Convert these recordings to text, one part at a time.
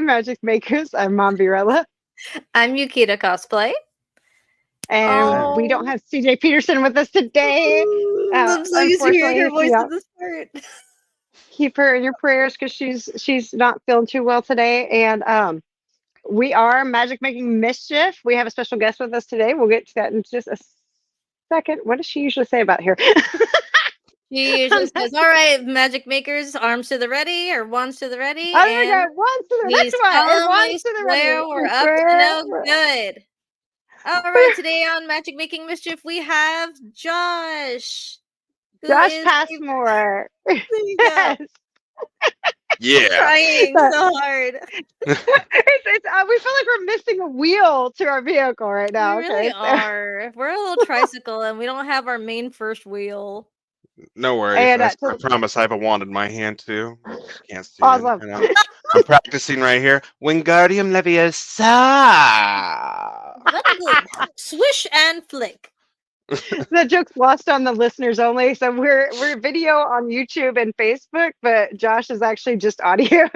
Magic Makers. I'm Mom Virella. I'm Yukita Cosplay. And we don't have CJ Peterson with us today. I'm so used to hearing her voice yeah, at this part. keep her in your prayers because she's not feeling too well today. And we are Magic Making Mischief. We have a special guest with us today. We'll get to that in just a second. What does she usually say about here? She usually says, "All right, magic makers, arms to the ready, or wands to the ready." Oh my God, wands to the we solemnly swear we're up to no good. All right, today on Magic Making Mischief, we have Josh. Josh Passmore. There you go. Yeah. Trying so hard. We feel like we're missing a wheel to our vehicle right now. We really are. We're a little tricycle and we don't have our main first wheel. No worries. And, I promise I have a wand in my hand too. Can't see awesome. it. I'm practicing right here. Wingardium Leviosa. Swish and flick. That joke's lost on the listeners only. So we're video on YouTube and Facebook, but Josh is actually just audio.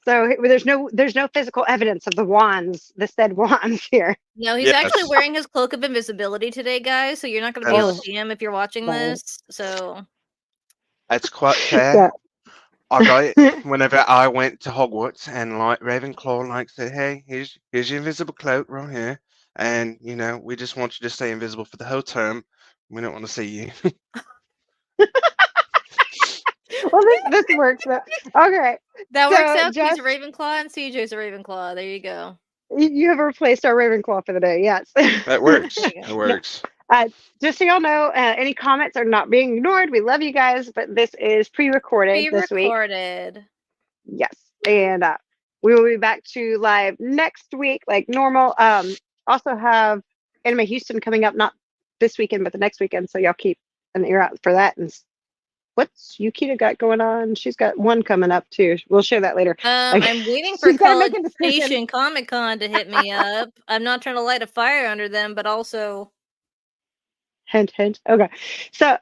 So there's no physical evidence of the wands, the said wands here. No, he's actually wearing his cloak of invisibility today, guys. So you're not going to be able to see him if you're watching this. So that's quite fair. Yeah. All right. Whenever I went to Hogwarts and like Ravenclaw said, "Hey, here's your invisible cloak right here, and we just want you to stay invisible for the whole term. We don't want to see you." Well, this works. Okay. That works out. He's a Ravenclaw and CJ's a Ravenclaw. There you go. You have replaced our Ravenclaw for the day. Yes. That works. It works. Just so y'all know, any comments are not being ignored. We love you guys, but this is pre-recorded this week. Yes. And we will be back to live next week like normal. Also have Anime Houston coming up, not this weekend, but the next weekend. So y'all keep an ear out for that. And what's Yukita got going on? She's got one coming up too. We'll share that later. I'm waiting for College Station Comic Con to hit me up. I'm not trying to light a fire under them, but also hint. Okay. So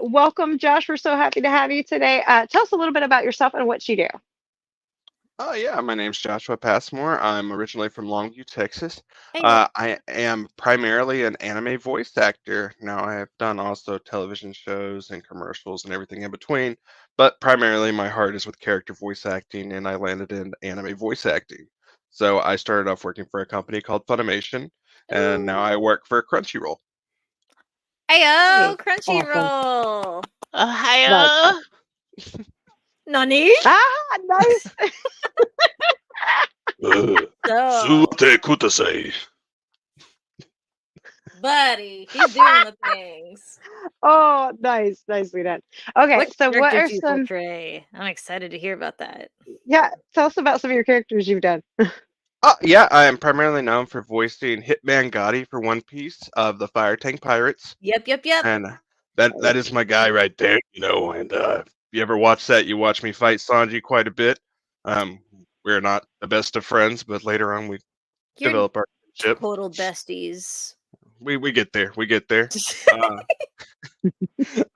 welcome, Josh. We're so happy to have you today. Tell us a little bit about yourself and what you do. Oh yeah, my name's Joshua Passmore. I'm originally from Longview, Texas. I am primarily an anime voice actor. Now I have done also television shows and commercials and everything in between, but primarily my heart is with character voice acting, and I landed in anime voice acting. So I started off working for a company called Funimation, and now I work for Crunchyroll. Heyo, Crunchyroll. Heyo. Nani? Ah, nice. Sute kutasei. Buddy, he's doing the things. Oh, nice. Nicely done. Okay, so what are some... portray? I'm excited to hear about that. Yeah, tell us about some of your characters you've done. Yeah, I am primarily known for voicing Hitman Gotti for One Piece of the Fire Tank Pirates. Yep. And that is my guy right there, and if you ever watch that, you watch me fight Sanji quite a bit. We're not the best of friends, but later on we develop our friendship. Total besties. We get there.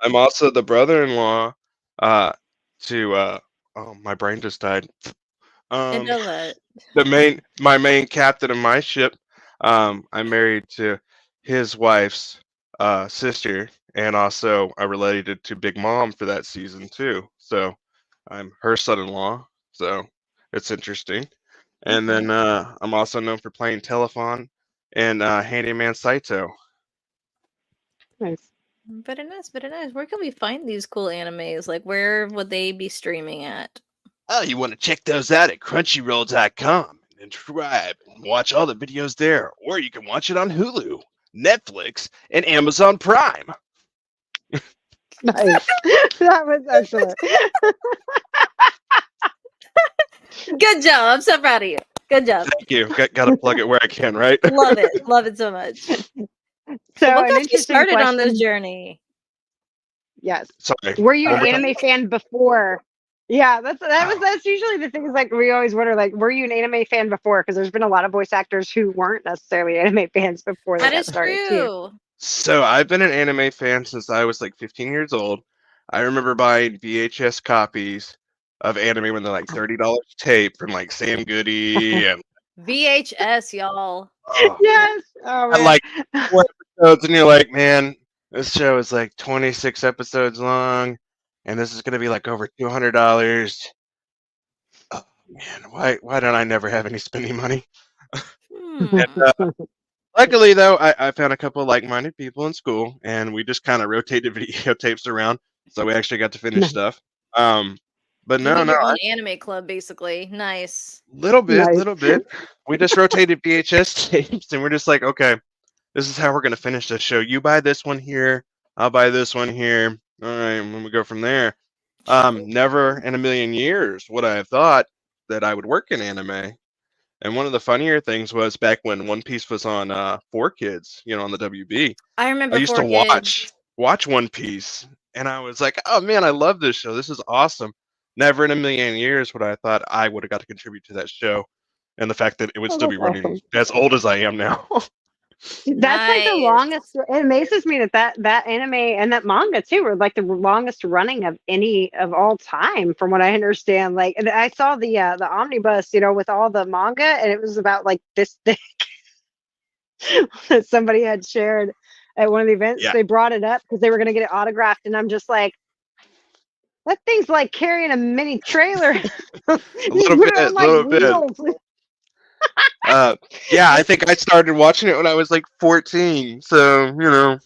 I'm also the brother-in-law to my brain just died. I know that. My main captain of my ship. I'm married to his wife's sister, and also I related to Big Mom for that season too. So I'm her son-in-law. So it's interesting. And then I'm also known for playing Telephone and Handyman Saito. Nice. Very nice. Where can we find these cool animes? Like, where would they be streaming at? Oh, you want to check those out at crunchyroll.com and subscribe and watch all the videos there. Or you can watch it on Hulu, Netflix, and Amazon Prime. Nice. That was excellent. Good job. I'm so proud of you. Good job. Thank you. Got to plug it where I can, right? Love it so much. So what got you started on this journey? Yes. Sorry. Were you an anime fan before? Yeah, that's usually the things like we always wonder, like, were you an anime fan before? Because there's been a lot of voice actors who weren't necessarily anime fans before they got started too. So I've been an anime fan since I was like 15 years old. I remember buying VHS copies of anime when they're like $30 tape from like Sam Goody and VHS, y'all. Oh, yes. Oh, man. Like 4 episodes, and you're like, man, this show is like 26 episodes long, and this is gonna be like over $200. Oh man, why don't I never have any spending money? And, luckily, though, I found a couple of like-minded people in school, and we just kind of rotated videotapes around, so we actually got to finish stuff. But you did your own anime club, basically. Nice. Little bit. We just rotated VHS tapes, and we're just like, okay, this is how we're gonna finish this show. You buy this one here, I'll buy this one here. All right, and we go from there. Never in a million years would I have thought that I would work in anime. And one of the funnier things was back when One Piece was on 4Kids, on the WB. I remember I used to watch One Piece, and I was like, oh man, I love this show. This is awesome. Never in a million years would I have thought I would have got to contribute to that show, and the fact that it would still be running as old as I am now. That's like the longest. It amazes me that anime and that manga too were like the longest running of any of all time, from what I understand. Like, and I saw the omnibus, with all the manga, and it was about like this thick that somebody had shared at one of the events. Yeah. They brought it up because they were going to get it autographed, and I'm just like, that thing's like carrying a mini trailer. a little bit. Yeah, I think I started watching it when I was like 14. So, I'm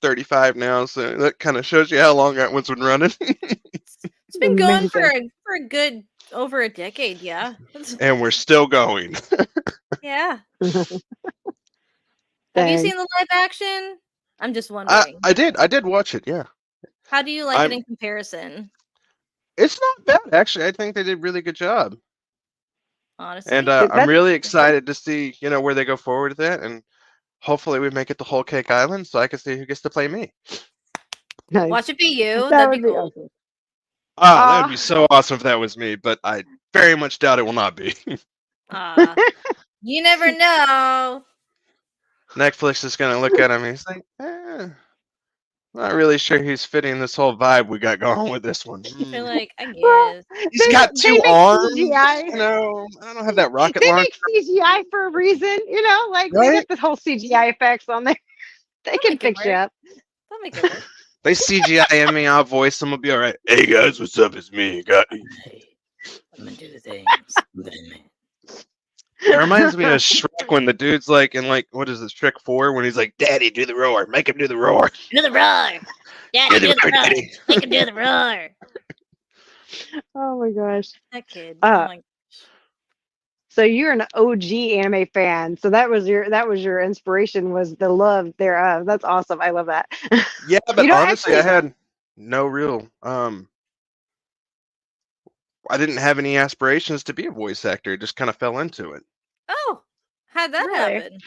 35 now. So that kind of shows you how long that one's been running. It's been going for a good over a decade, yeah. And we're still going. Yeah. Have you seen the live action? I'm just wondering. I did watch it, yeah. How do you like it in comparison? It's not bad, actually. I think they did a really good job. Honestly. And I'm really excited to see, where they go forward with it, and hopefully we make it to Whole Cake Island so I can see who gets to play me. Nice. Watch it be you. That'd be cool. Awesome. That would be so awesome if that was me, but I very much doubt it will not be. You never know. Netflix is going to look at him and he's like, not really sure he's fitting this whole vibe we got going with this one. You're like, I guess. He's got 2 arms. CGI. I don't have that rocket launcher. They make CGI for a reason, like right? They get the whole CGI effects on there. They can fix you up. They'll make it work. They CGI me, I'll voice them, will be all right. Hey guys, what's up? It's me. Hey, I'm gonna do the things. It reminds me of Shrek when the dude's like in what is this, Shrek 4, when he's like, Daddy, do the roar. Make him do the roar. Do the roar. Daddy, do the roar. Daddy. Make him do the roar. Oh my gosh. That kid. Oh my gosh. So you're an OG anime fan. So that was your inspiration, was the love thereof. That's awesome. I love that. Yeah, but honestly, I had no real I didn't have any aspirations to be a voice actor. It just kind of fell into it. Oh, how'd that happen?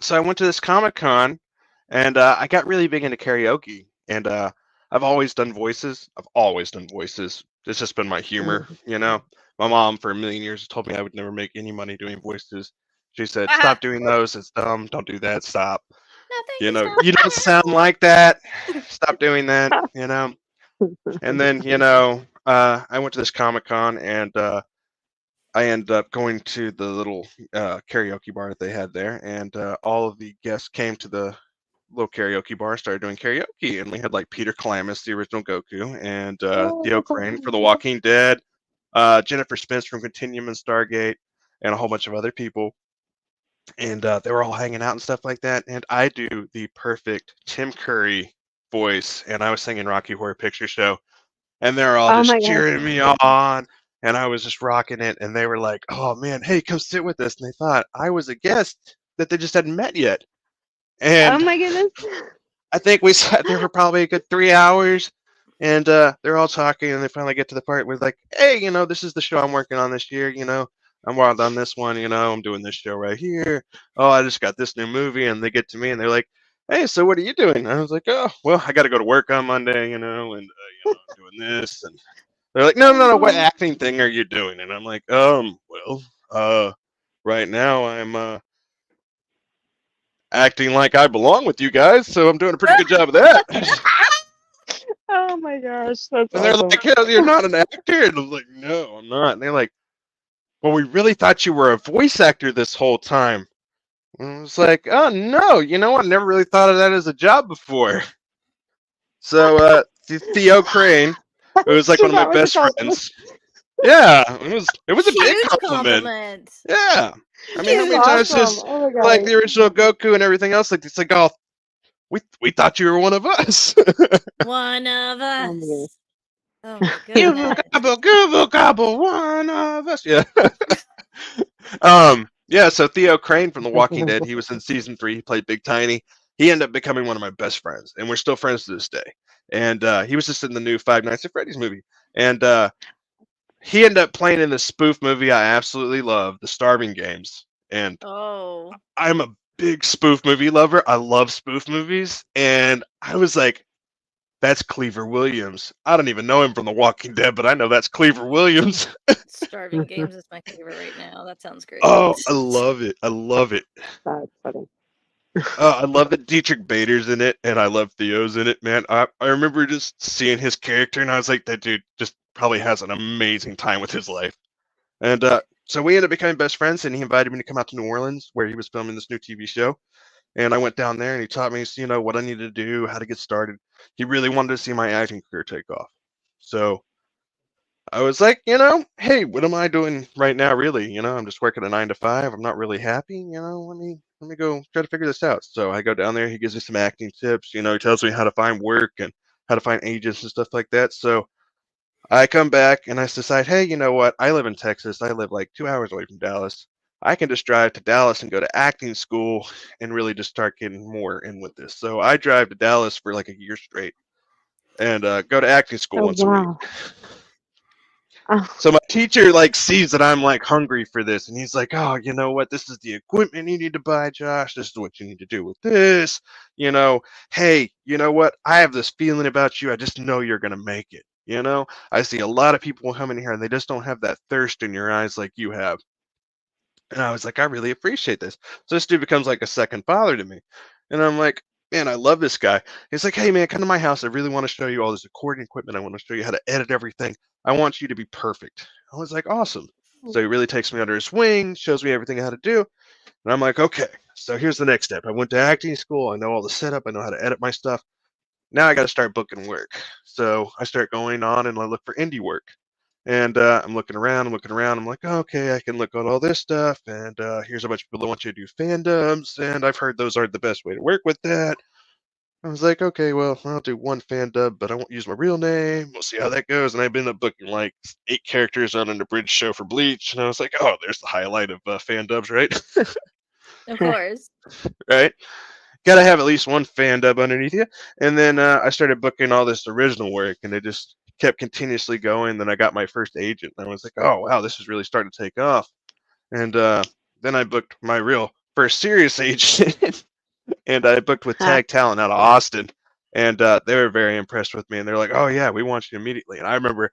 So I went to this Comic-Con, and I got really big into karaoke. And I've always done voices. It's just been my humor, My mom, for a million years, told me I would never make any money doing voices. She said, stop doing those. It's dumb. Don't do that. Stop. You don't sound like that. Stop doing that, And then, I went to this Comic-Con, and I ended up going to the little karaoke bar that they had there, and all of the guests came to the little karaoke bar, started doing karaoke, and we had like Peter Klamis, the original Goku, and Theo Crane for The Walking Dead, Jennifer Spence from Continuum and Stargate, and a whole bunch of other people. And they were all hanging out and stuff like that, and I do the perfect Tim Curry voice, and I was singing Rocky Horror Picture Show. And they're all just cheering me on, and I was just rocking it. And they were like, "Oh man, hey, come sit with us." And they thought I was a guest that they just hadn't met yet. And oh my goodness! I think we sat there for probably a good 3 hours, and they're all talking, and they finally get to the part where like, "Hey, this is the show I'm working on this year. I'm wild on this one. I'm doing this show right here. Oh, I just got this new movie." And they get to me, and they're like, "Hey, so what are you doing?" And I was like, "Oh, well, I got to go to work on Monday, and I'm doing this." And they're like, "No, what acting thing are you doing?" And I'm like, right now I'm acting like I belong with you guys, so I'm doing a pretty good job of that." Oh my gosh, that's And they're awesome. like, "Hell, you're not an actor." And I'm like, "No, I'm not." And they're like, "Well, we really thought you were a voice actor this whole time." And I was like, "Oh no, I never really thought of that as a job before." So Theo Crane, who was like one of my best friends. Yeah, it was a big compliment. Yeah. I mean, how many times does like the original Goku and everything else, like it's like, oh, we thought you were one of us. One of us. Oh my goodness. Gobble, gobble, one of us. Yeah. Yeah, so Theo Crane from The Walking Dead, he was in season 3, he played Big Tiny. He ended up becoming one of my best friends, and we're still friends to this day. And he was just in the new Five Nights at Freddy's movie. And he ended up playing in this spoof movie I absolutely love, The Starving Games. And I'm a big spoof movie lover. I love spoof movies. And I was like, that's Cleaver Williams. I don't even know him from The Walking Dead, but I know that's Cleaver Williams. Starving Games is my favorite right now. That sounds great. Oh, I love it. I love it. That's funny. I love that Dietrich Bader's in it, and I love Theo's in it, man. I remember just seeing his character, and I was like, that dude just probably has an amazing time with his life. And so we ended up becoming best friends, and he invited me to come out to New Orleans, where he was filming this new TV show. And I went down there, and he taught me, what I needed to do, how to get started. He really wanted to see my acting career take off. So I was like, hey, what am I doing right now, really? I'm just working a 9 to 5. I'm not really happy. Let me go try to figure this out. So I go down there. He gives me some acting tips. He tells me how to find work and how to find agents and stuff like that. So I come back and I decide, hey, you know what? I live in Texas. I live like 2 hours away from Dallas. I can just drive to Dallas and go to acting school and really just start getting more in with this. So I drive to Dallas for like a year straight and go to acting school once a week. So my teacher sees that I'm hungry for this, and he's like, "Oh, you know what? This is the equipment you need to buy, Josh. This is what you need to do with this. Hey, you know what? I have this feeling about you. I just know you're gonna make it. I see a lot of people come in here and they just don't have that thirst in your eyes like you have." And I was like, I really appreciate this. So this dude becomes like a second father to me, and I'm like, man, I love this guy. He's like, hey man, come to my house. I really want to show you all this recording equipment. I want to show you how to edit everything. I want you to be perfect. I was like, awesome. So he really takes me under his wing, shows me everything how to do. And I'm like, okay, so here's the next step. I went to acting school. I know all the setup. I know how to edit my stuff. Now I got to start booking work. So I start going on and I look for indie work. And I'm looking around. I'm like, oh, okay, I can look at all this stuff. And here's a bunch of people that want you to do fandoms. And I've heard those aren't the best way to work with that. I was like, okay, well, I'll do one fan dub, but I won't use my real name. We'll see how that goes. And I've been up booking like 8 characters on an abridged show for Bleach. And I was like, oh, there's the highlight of fan dubs, right? Of course. Right? Gotta have at least one fan dub underneath you. And then I started booking all this original work, and it just kept continuously going. Then I got my first agent, and I was like, oh, wow, this is really starting to take off. And then I booked my real first serious agent. And I booked with Tag Talent out of Austin, and they were very impressed with me. And they're like, "Oh yeah, we want you immediately." And I remember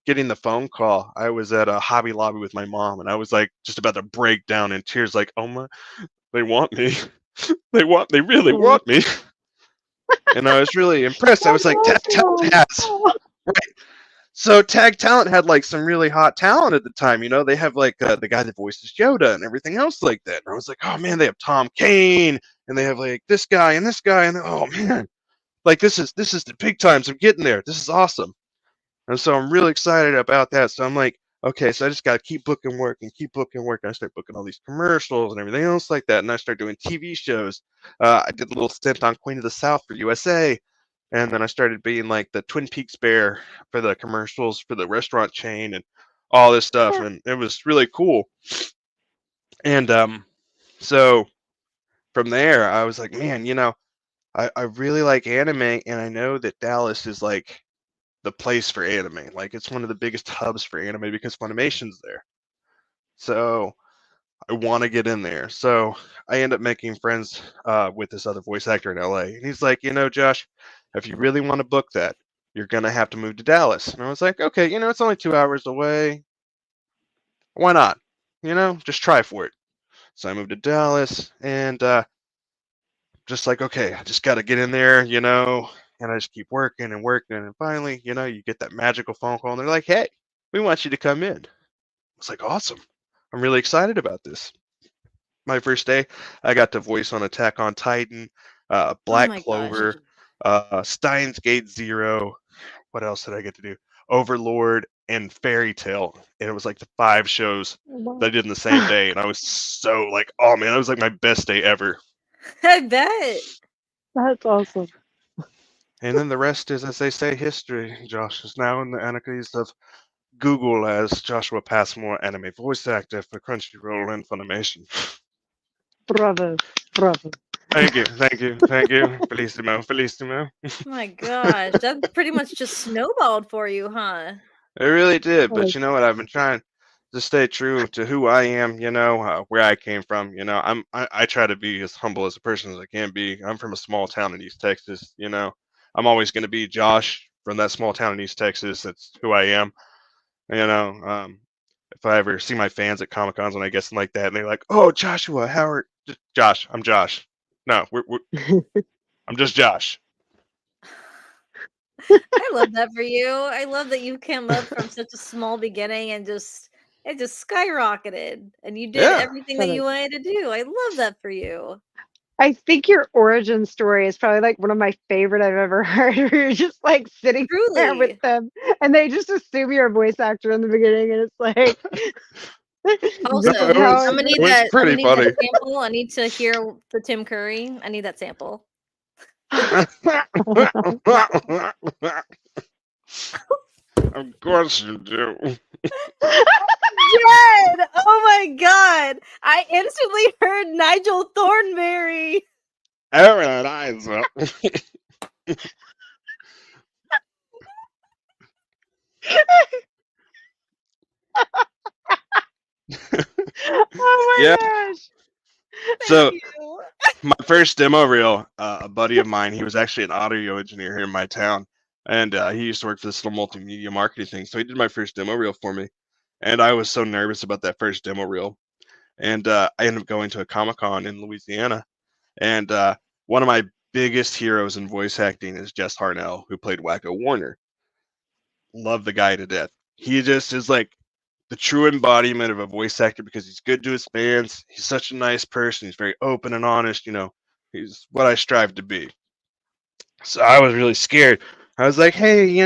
getting the phone call. I was at a Hobby Lobby with my mom, and I was like, just about to break down in tears, like, "Oh my, they want me, they really want me." And I was really impressed. I was like, Tag Talent has right. So Tag Talent had like some really hot talent at the time. They have like the guy that voices Yoda and everything else like that. And I was like, oh man, they have Tom Kane and they have like this guy and oh man, like this is the big times of getting there. This is awesome. And so I'm really excited about that. So I'm like, okay, so I just got to keep booking work and keep booking work. And I start booking all these commercials and everything else like that. And I start doing TV shows. I did a little stint on Queen of the South for USA. And then I started being like the Twin Peaks bear for the commercials for the restaurant chain and all this stuff. And it was really cool. And so from there, I was like, man, I really like anime. And I know that Dallas is like the place for anime. Like it's one of the biggest hubs for anime because Funimation's there. So I want to get in there. So I end up making friends with this other voice actor in LA. And he's like, Josh, if you really want to book that, you're going to have to move to Dallas. And I was like, okay, it's only 2 hours away. Why not? Just try for it. So I moved to Dallas and just like, okay, I just got to get in there, and I just keep working and working, and finally, you get that magical phone call, and they're like, "Hey, we want you to come in." It's like, awesome. I'm really excited about this. My first day, I got to voice on Attack on Titan, Black Clover, Steins Gate Zero. What else did I get to do? Overlord and Fairy Tale, and it was like the 5 shows that I did in the same day, and I was so like, oh man, that was like my best day ever. I bet. That's awesome. And then the rest is, as they say, history. Josh is now in the anarchies of Google as Joshua Passmore, anime voice actor for Crunchyroll and Funimation. Bravo. Thank you. Felicissimo. Oh my gosh, that pretty much just snowballed for you, huh? It really did, but you know what? I've been trying to stay true to who I am, where I came from. I try to be as humble as a person as I can be. I'm from a small town in East Texas. I'm always going to be Josh from that small town in East Texas. That's who I am. If I ever see my fans at Comic Cons when I get something like that, and they're like, "Oh, Joshua, Josh? I'm Josh. No, I'm just Josh." I love that for you. I love that you came up from such a small beginning and it just skyrocketed, and you did everything that you wanted to do. I love that for you. I think your origin story is probably like one of my favorite I've ever heard. Where you're just like sitting there with them, and they just assume you're a voice actor in the beginning, and it's like. Also, I'm gonna need that sample. I need to hear the Tim Curry. I need that sample. Of course you do. Jed! Oh my god! I instantly heard Nigel Thornberry. Aaron Isaac. Oh my gosh. So my first demo reel, a buddy of mine, he was actually an audio engineer here in my town, and he used to work for this little multimedia marketing thing. So he did my first demo reel for me, and I was so nervous about that first demo reel. And I ended up going to a Comic-Con in Louisiana, and one of my biggest heroes in voice acting is Jess Harnell, who played Wacko Warner. Love the guy to death. He just is like the true embodiment of a voice actor because he's good to his fans. He's such a nice person. He's very open and honest. He's what I strive to be. So I was really scared. I was like, hey,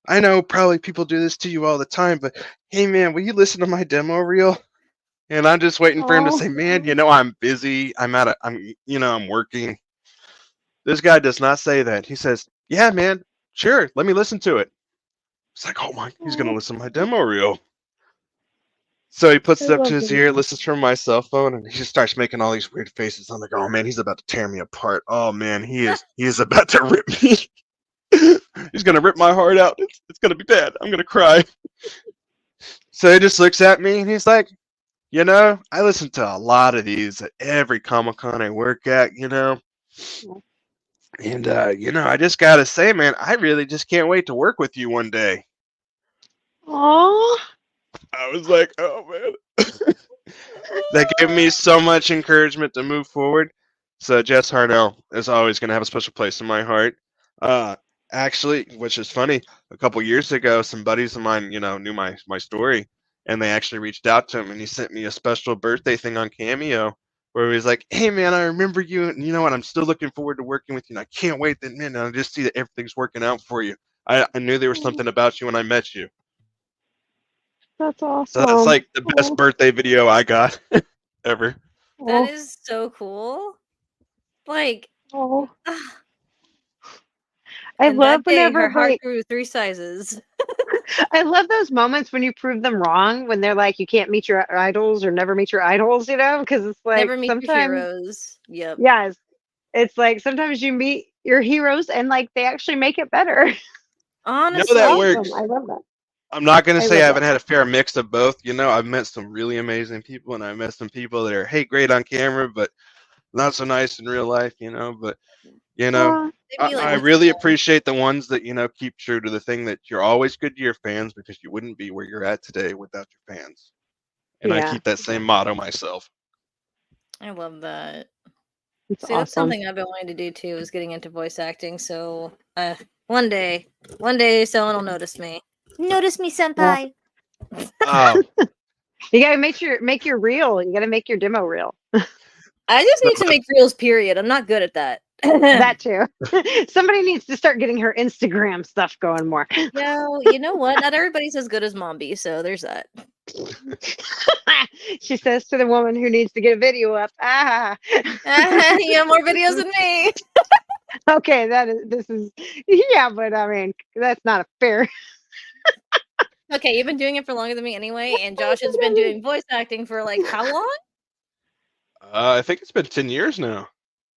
I know probably people do this to you all the time, but hey, man, will you listen to my demo reel? And I'm just waiting for him to say, man, I'm busy. I'm working. This guy does not say that. He says, yeah, man, sure, let me listen to it. It's like, oh my, he's going to listen to my demo reel. So he puts it up to his ear, listens from my cell phone, and he just starts making all these weird faces. I'm like, oh man, he's about to tear me apart. Oh man, he is about to rip me. He's going to rip my heart out. It's going to be bad. I'm going to cry. So he just looks at me and he's like, I listen to a lot of these at every Comic-Con I work at, And, I just got to say, man, I really just can't wait to work with you one day. Aww. I was like, oh, man. That gave me so much encouragement to move forward. So Jess Harnell is always going to have a special place in my heart. Actually, which is funny, a couple years ago, some buddies of mine, knew my story, and they actually reached out to him, and he sent me a special birthday thing on Cameo where he was like, hey, man, I remember you, and you know what, I'm still looking forward to working with you, and I can't wait that, man, I just see that everything's working out for you. I knew there was something about you when I met you. That's awesome. So that's like the best birthday video I got ever. That is so cool. Like, I love whenever her heart grew 3 sizes. I love those moments when you prove them wrong, when they're like, you can't meet your idols or never meet your idols, because it's like never meet your heroes. Yep. Yes. It's like sometimes you meet your heroes and like they actually make it better. Honestly, that works. I love that. I'm not going to say I haven't had a fair mix of both. I've met some really amazing people, and I've met some people that are, hey, great on camera, but not so nice in real life, but, I really appreciate the ones that, keep true to the thing that you're always good to your fans because you wouldn't be where you're at today without your fans. And I keep that same motto myself. I love that. It's See, that's something I've been wanting to do too, is getting into voice acting. So one day someone will notice me. Notice me, senpai. Oh. You gotta make your reel. You gotta make your demo reel. I just need to make reels, period. I'm not good at that. That too. Somebody needs to start getting her Instagram stuff going more. No, you know what? Not everybody's as good as Mombi, so there's that. She says to the woman who needs to get a video up. You have more videos than me. Okay, yeah, but I mean, that's not a fair. Okay, you've been doing it for longer than me anyway, and Josh has been doing voice acting for like how long? I think it's been 10 years now.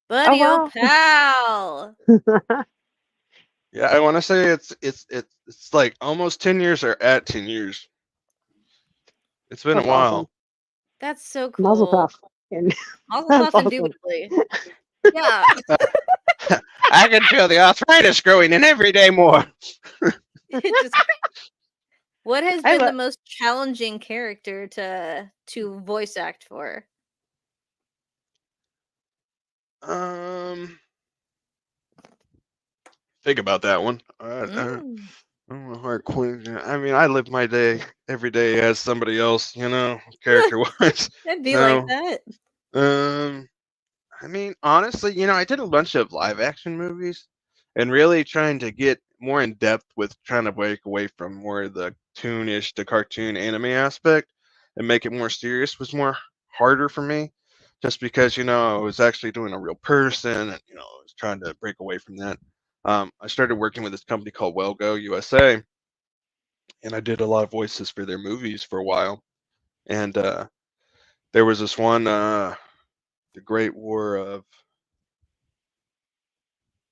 Buddy, oh pal. Yeah, I want to say it's like almost 10 years or at 10 years. It's been a while. Awesome. That's so cool. Mazel tov. Mazel tov, indubitably. Yeah. I can feel the arthritis growing in every day more. What has been the most challenging character to voice act for? Think about that one. Hard question. I mean, I live my day every day as somebody else, character-wise. It'd be like that. I mean, honestly, I did a bunch of live-action movies, and really trying to get more in depth with trying to break away from more of the toonish, the cartoon anime aspect, and make it more serious was more harder for me, just because I was actually doing a real person, and I was trying to break away from that. I started working with this company called Wellgo USA, and I did a lot of voices for their movies for a while. And there was this one, The Great War of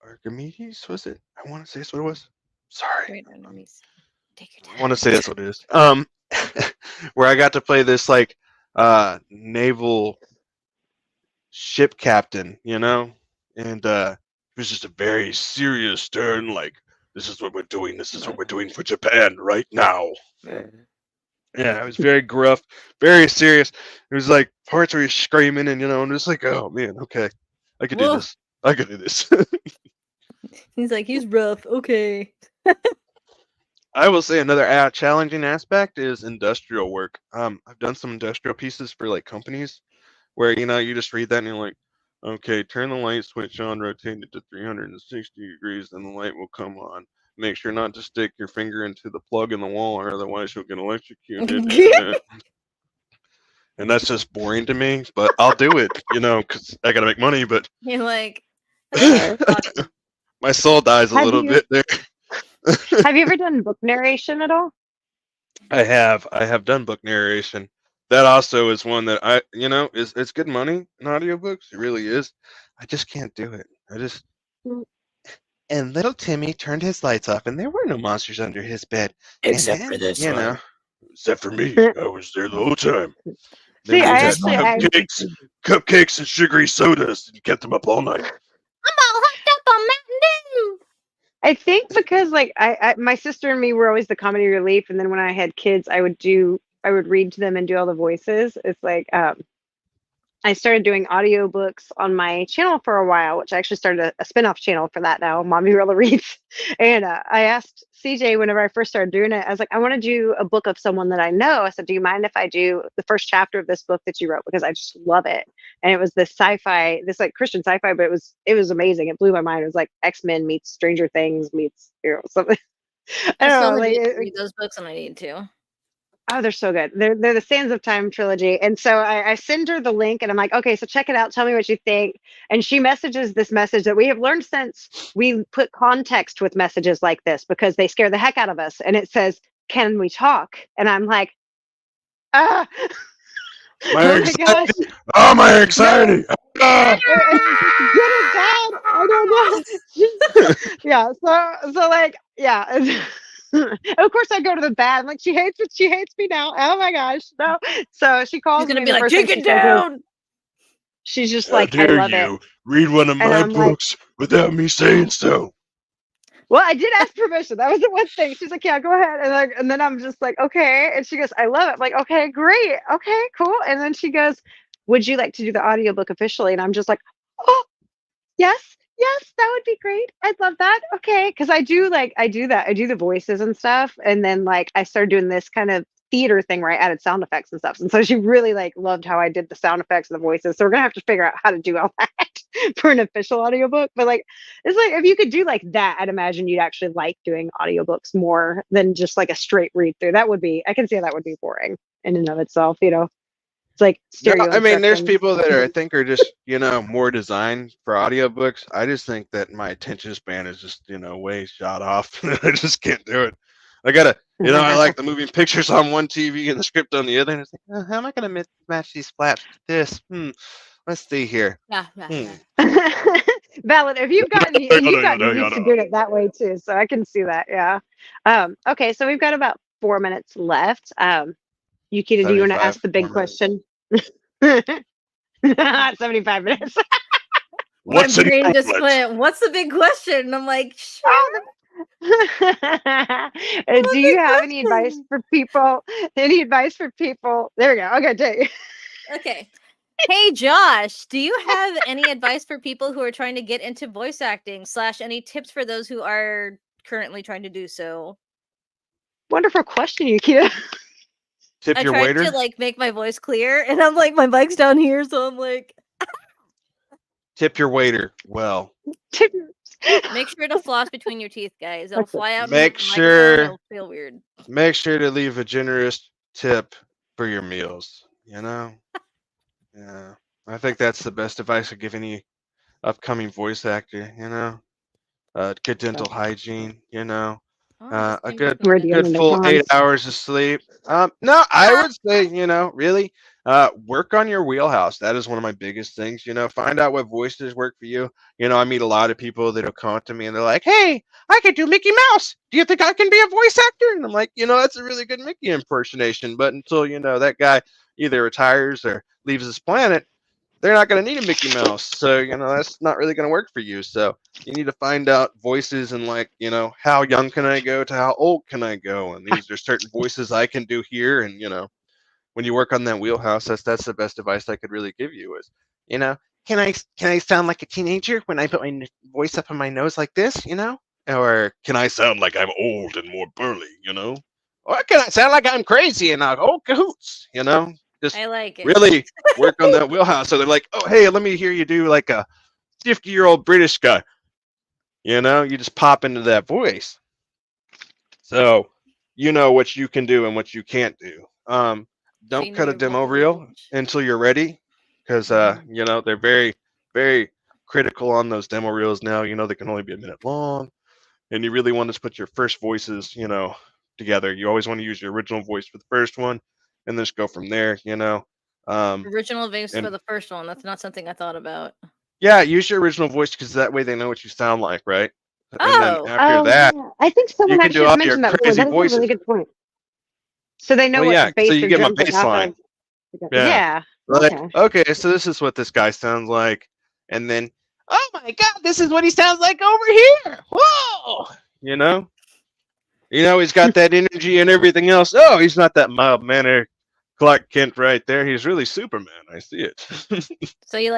Archimedes, was it? I want to say that's what it was. Sorry. Great enemies. Take your time. I want to say that's what it is. Where I got to play this like naval ship captain, and it was just a very serious, stern, like, this is what we're doing. This is what we're doing for Japan right now. Yeah, it was very gruff, very serious. It was like parts where he's screaming, and I'm just like, oh man, okay, I could do this. I could do this. He's like, he's rough. Okay. I will say another challenging aspect is industrial work. I've done some industrial pieces for like companies where you just read that and you're like, okay, turn the light switch on, rotate it to 360 degrees, and the light will come on. Make sure not to stick your finger into the plug in the wall, or otherwise you'll get electrocuted. And that's just boring to me, but I'll do it, because I gotta make money. But you're like, my soul dies a little bit there. Have you ever done book narration at all? I have done book narration. That also is one that it's good money in audiobooks. It really is. I just can't do it. And little Timmy turned his lights off, and there were no monsters under his bed. Except for this one. Except for me. I was there the whole time. See, I cupcakes and sugary sodas, and kept them up all night. I'm all hooked up on Mountain Dew. I think because like my sister and me were always the comedy relief, and then when I had kids, I would read to them and do all the voices. It's like I started doing audiobooks on my channel for a while, which I actually started a spin-off channel for that now, Mommy Rilla Reads. And I asked CJ whenever I first started doing it, I was like, I want to do a book of someone that I know. I said, do you mind if I do the first chapter of this book that you wrote? Because I just love it. And it was this sci-fi, this like Christian sci-fi, but it was amazing. It blew my mind. It was like X-Men meets Stranger Things meets something. I don't know. Like, read those books, and I need to. Oh, they're so good. They're the Sands of Time trilogy. And so I send her the link and I'm like, okay, so check it out. Tell me what you think. And she messages this message that we have learned since we put context with messages like this because they scare the heck out of us. And it says, can we talk? And I'm like, my anxiety. Oh, my anxiety. Good or bad? I don't know. Yeah. So like, yeah. Of course I go to the bad. I'm like, she hates me now. Oh my gosh. No. So she calls me. She's gonna be like, take it down. She's just like, I love it. Read one of my books without me saying so. Well, I did ask permission. That was the one thing. She's like, yeah, go ahead. And then I'm just like, okay. And she goes, I love it. I'm like, okay, great. Okay, cool. And then she goes, would you like to do the audiobook officially? And I'm just like, oh, Yes, that would be great. I'd love that. Okay, because I do that. I do the voices and stuff, and then like I started doing this kind of theater thing where I added sound effects and stuff. And so she really like loved how I did the sound effects and the voices. So we're gonna have to figure out how to do all that for an official audiobook. But like it's like if you could do like that, I'd imagine you'd actually like doing audiobooks more than just like a straight read through. That would be I can see that would be boring in and of itself, It's like No, stereo I mean, there's instructions. people that I think are just, more designed for audiobooks. I just think that my attention span is just, way shot off. I just can't do it. I gotta, I like the moving pictures on one TV and the script on the other. And it's like, how am I gonna match these flaps to this? Let's see here. Yeah. Valid. If you've gotten used to doing it that way too, so I can see that. Yeah. Okay, so we've got about 4 minutes left. Yukita, do you want to ask the big question? 75 minutes. My brain just went, what's the big question? And I'm like, sure. Do you have any advice for people? Any advice for people? There we go. Okay, Jay. Okay. Hey, Josh, do you have any advice for people who are trying to get into voice acting / any tips for those who are currently trying to do so? Wonderful question, Yukita. Tip your waiter. I tried to like make my voice clear, and I'm like, my mic's down here, so I'm like, tip your waiter well. Make sure to floss between your teeth, guys. It'll fly out. Make sure. It'll feel weird. Make sure to leave a generous tip for your meals. Yeah, I think that's the best advice I give any upcoming voice actor. Good dental hygiene. A good full 8 hours of sleep. No, I would say, really, work on your wheelhouse. That is one of my biggest things. Find out what voices work for you. I meet a lot of people that'll come up to me and they're like, "Hey, I could do Mickey Mouse. Do you think I can be a voice actor?" And I'm like, that's a really good Mickey impersonation. But until that guy either retires or leaves this planet, they're not going to need a Mickey Mouse. So, that's not really going to work for you. So you need to find out voices and like, how young can I go to how old can I go? And these are certain voices I can do here. And, when you work on that wheelhouse, that's the best advice I could really give you is, can I sound like a teenager when I put my voice up on my nose like this, or can I sound like I'm old and more burly, or can I sound like I'm crazy and old cahoots, Just I like it. Really work on that wheelhouse. So they're like, "Oh, hey, let me hear you do like a 50-year-old British guy." You just pop into that voice. So you know what you can do and what you can't do. Don't cut a demo reel until you're ready, because they're very, very critical on those demo reels now. They can only be a minute long, and you really want to put your first voices, together. You always want to use your original voice for the first one, and then just go from there. Original voice for the first one. That's not something I thought about. Yeah, use your original voice because that way they know what you sound like, right? And then after that, yeah. I think someone actually mentioned that before. That's a really good point. So they know what bass so you or give them a drums baseline. Yeah. Like, okay, so this is what this guy sounds like, and then, oh my God, this is what he sounds like over here. Whoa, he's got that energy and everything else. Oh, he's not that mild mannered Clark Kent right there. He's really Superman. I see it. So you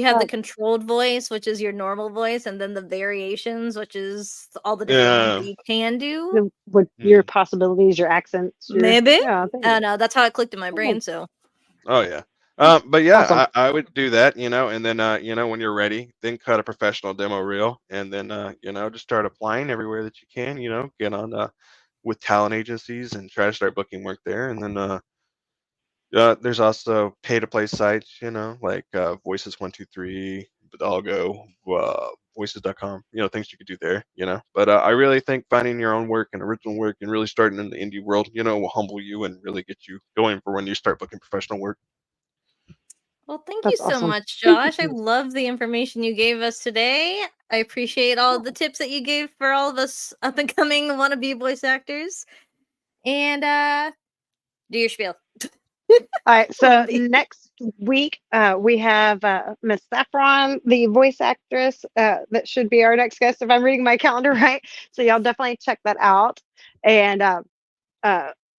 have the controlled voice, which is your normal voice, and then the variations, which is all the different ones that you can do. With your possibilities, your accents. Maybe. Yeah, no, that's how it clicked in my brain. So. Oh yeah. But yeah, awesome. I would do that, and then when you're ready, then cut a professional demo reel, and then just start applying everywhere that you can. Get on with talent agencies and try to start booking work there, and then there's also pay-to-play sites, like Voices123, Bidalgo, Voices.com, things you could do there, But I really think finding your own work and original work and really starting in the indie world, will humble you and really get you going for when you start booking professional work. Well, thank you so much, Josh. I love the information you gave us today. I appreciate all the tips that you gave for all of us up-and-coming wannabe voice actors. And do your spiel. All right, so next week we have Miss Saffron, the voice actress, that should be our next guest if I'm reading my calendar right. So y'all definitely check that out. And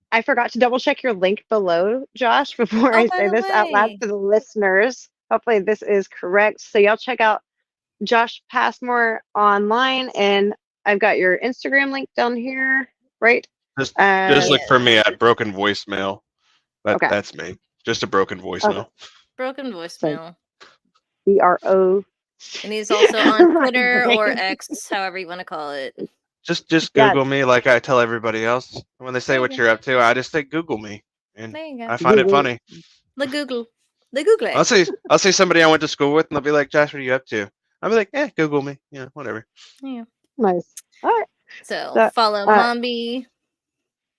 I forgot to double check your link below, Josh, before I say this out loud for the listeners. Hopefully this is correct. So y'all check out Josh Passmore online, and I've got your Instagram link down here, right? Just look for me at Broken Voicemail. That's me. Just a broken voicemail. Okay. Broken voicemail. BRO. And he's also on Twitter or X, however you want to call it. Just Google me like I tell everybody else. When they say what you're up to, I just say Google me, and I find it funny. The Google. It. I'll see somebody I went to school with, and they'll be like, "Josh, what are you up to?" I'll be like, Google me. Yeah, whatever. Yeah. Nice. All right. So follow Mombi.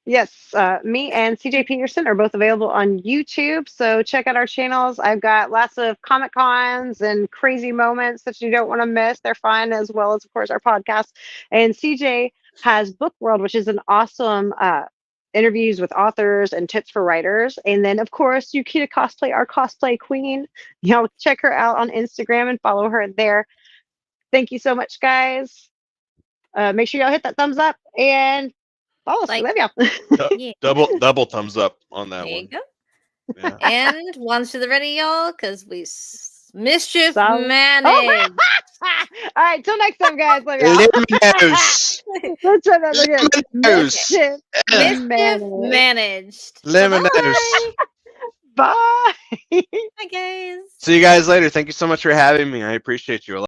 Yes, me and CJ Peterson are both available on YouTube, so check out our channels. I've got lots of Comic Cons and crazy moments that you don't want to miss. They're fun, as well as, of course, our podcast. And CJ has Book World, which is an awesome interviews with authors and tips for writers. And then, of course, Yukita Cosplay, our cosplay queen. Y'all check her out on Instagram and follow her there. Thank you so much, guys. Make sure y'all hit that thumbs up and follow us. We love y'all. Double thumbs up on that one. There you go. Yeah. And once to the ready, y'all, because we mischief managed. All right, till next time, guys. Love y'all. Luminous. Let's try that again. Mischief managed. Luminous. Bye. Bye, guys. See you guys later. Thank you so much for having me. I appreciate you a lot.